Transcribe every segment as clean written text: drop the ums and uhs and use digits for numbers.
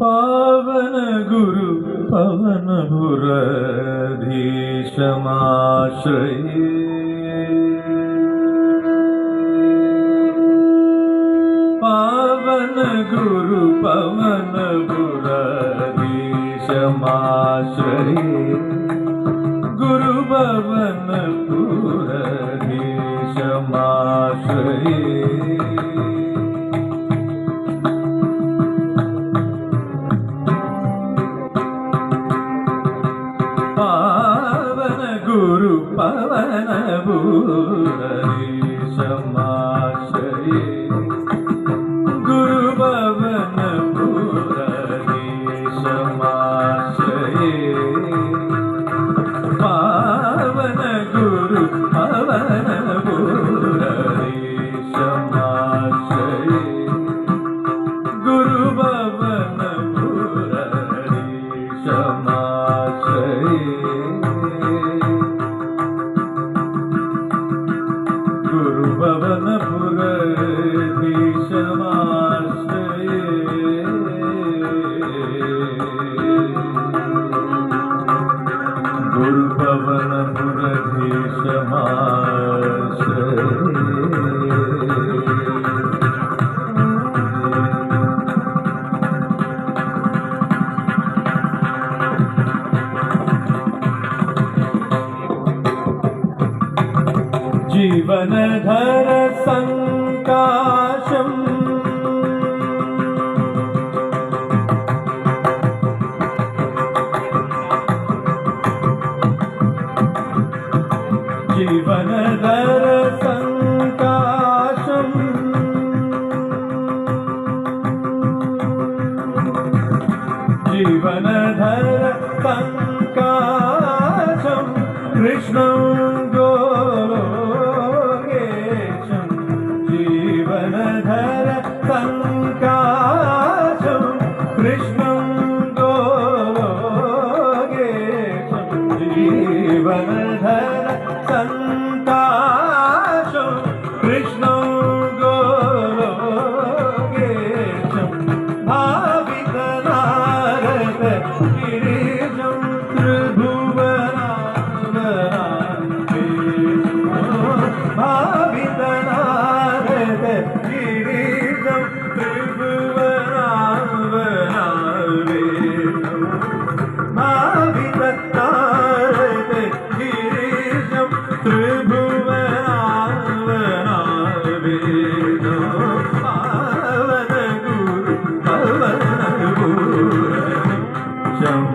पावन गुरु पवनपुरधीशमाश्रये पावन गुरु पवनपुरधीशमाश्रये गुरु पवनपुरधीशमाश्रये पावन गुरु पवनपुरधीशमाश्रये गुरु पवनपुरधीशमाश्रये पावन गुरु पवनपुरधीशमाश्रये गुरु पवनपुरधीशमाश्रये गुरु पवनपुरधीशमाश्रये गुरु पवनपुरधीशमाश्रये जीवनधर संकाशम् जीवनधर संकाशम् जीवनधर संकाशम् कृष्णं जीवनधर संकाशं कृष्णं गोगेशं जीवनधर संकाशं कृष्णं गोगेशं भावितनारद गिरिजं त्रिभुवनावनान्वेषं भावितनारद गिरिजं त्रिभुवनावनान्वेषं भावितनारद गिरिजं त्रिभुवनावनान्वेषं पावन गुरु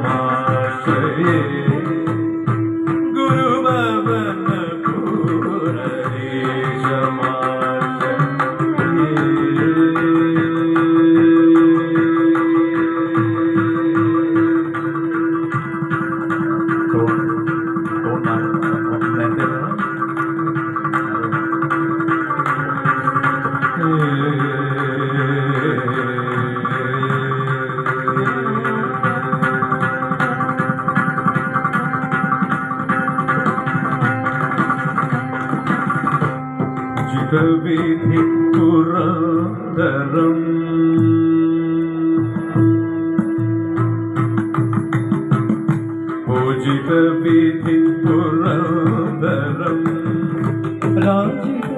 पवनपुरधीशमाश्रये गुरु जितविधि पुरन्दरम् पूजितविधि पुरन्दरम् राजित